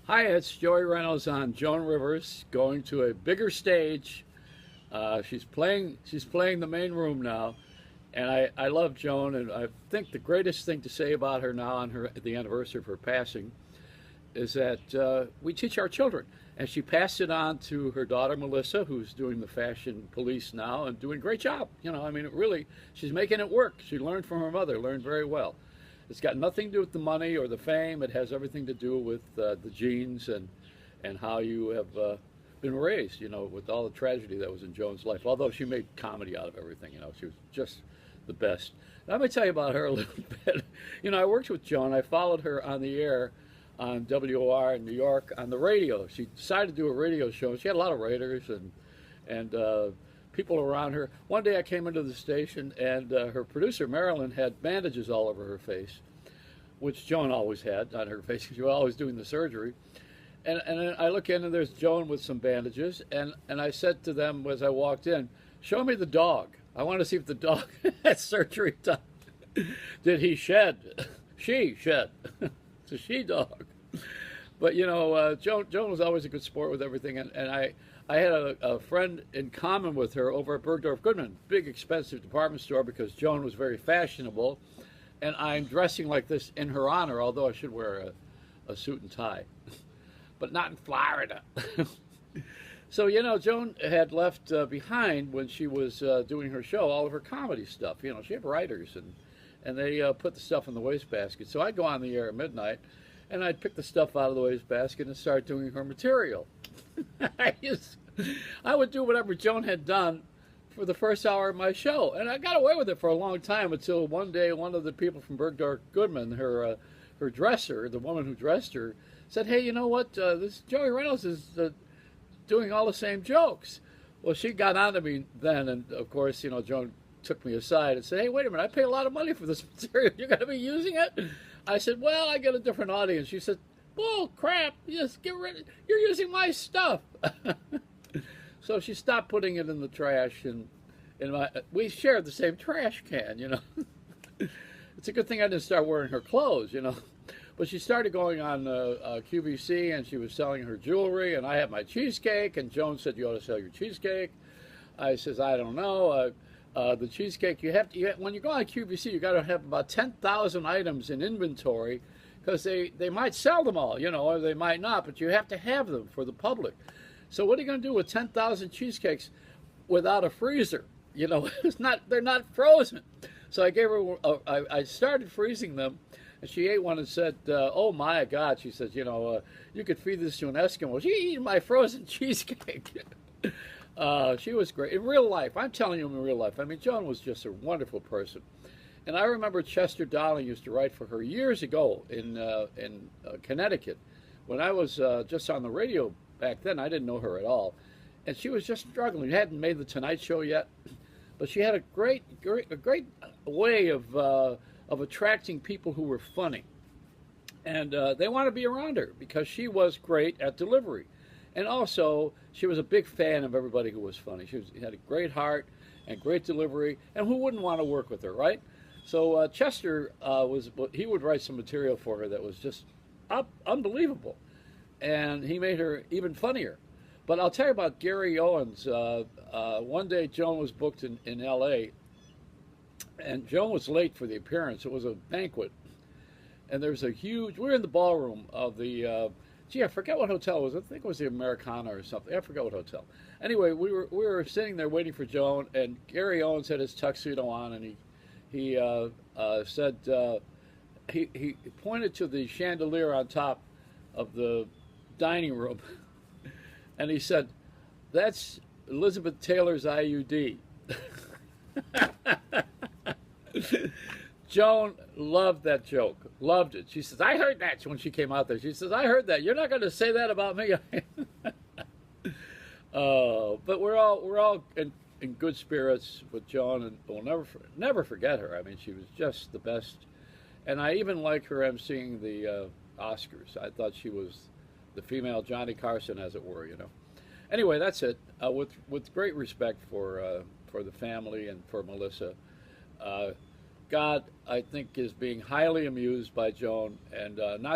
Hi, it's Joey Reynolds on Joan Rivers, going to a bigger stage. She's playing the main room now, and I love Joan, and I think the greatest thing to say about her now on the anniversary of her passing is that we teach our children, and she passed it on to her daughter Melissa, who's doing the fashion police now and doing a great job. I mean, really, she's making it work. She learned from her mother, learned very well. It's got nothing to do with the money or the fame. It has everything to do with the genes and how you have been raised. With all the tragedy that was in Joan's life. Although she made comedy out of everything. She was just the best. Let me tell you about her a little bit. I worked with Joan. I followed her on the air on WOR in New York on the radio. She decided to do a radio show. She had a lot of writers and people around her. One day I came into the station, and her producer, Marilyn, had bandages all over her face, which Joan always had on her face because she was always doing the surgery. And then I look in, and there's Joan with some bandages, and I said to them as I walked in, "Show me the dog. I want to see if the dog had surgery done." Did he shed? She shed. It's a she dog. But Joan was always a good sport with everything, and I had a friend in common with her over at Bergdorf Goodman, big expensive department store, because Joan was very fashionable, and I'm dressing like this in her honor, although I should wear a suit and tie, but not in Florida. So Joan had left behind, when she was doing her show, all of her comedy stuff. She had writers, and they put the stuff in the wastebasket. So I'd go on the air at midnight, and I'd pick the stuff out of the wastebasket and start doing her material. I would do whatever Joan had done for the first hour of my show, and I got away with it for a long time, until one day one of the people from Bergdorf Goodman, her dresser, the woman who dressed her, said, "Hey, you know what? This Joey Reynolds is doing all the same jokes." Well, she got on to me then, and of course, Joan took me aside and said, "Hey, wait a minute, I pay a lot of money for this material. You're going to be using it?" I said, "Well, I get a different audience." She said, "Bull crap, just get rid. You're using my stuff." So she stopped putting it in the trash, and we shared the same trash can. It's a good thing I didn't start wearing her clothes. But she started going on QVC, and she was selling her jewelry, and I had my cheesecake, and Joan said, "You ought to sell your cheesecake." I says, "I don't know. The cheesecake, when you go on QVC, you got to have about 10,000 items in inventory, because they might sell them all, or they might not, but you have to have them for the public. So what are you going to do with 10,000 cheesecakes without a freezer? They're not frozen." So I gave her, I started freezing them, and she ate one and said, "Oh my God," she said, "you could feed this to an Eskimo." She eating my frozen cheesecake. She was great. In real life, I'm telling you, in real life, I mean, Joan was just a wonderful person. And I remember Chester Darling used to write for her years ago in Connecticut. When I was just on the radio back then, I didn't know her at all. And she was just struggling. She hadn't made the Tonight Show yet. But she had a great way of attracting people who were funny. And they wanted to be around her because she was great at delivery. And also, she was a big fan of everybody who was funny. She had a great heart and great delivery. And who wouldn't want to work with her, right? So Chester he would write some material for her that was just unbelievable. And he made her even funnier. But I'll tell you about Gary Owens. One day Joan was booked in L.A., and Joan was late for the appearance. It was a banquet. And there's we're in the ballroom of the, I forget what hotel it was. I think it was the Americana or something. I forget what hotel. Anyway, we were sitting there waiting for Joan, and Gary Owens had his tuxedo on, and he said, he pointed to the chandelier on top of the dining room, and he said, "That's Elizabeth Taylor's IUD." Joan loved that joke, loved it. She says, "I heard that," when she came out there. She says, "I heard that. You're not going to say that about me." But we're all in good spirits with Joan, and we'll never forget her. I mean, she was just the best. And I even like her emceeing the Oscars. I thought she was the female Johnny Carson, as it were. Anyway, that's it. With great respect for the family and for Melissa. God, I think, is being highly amused by Joan, and not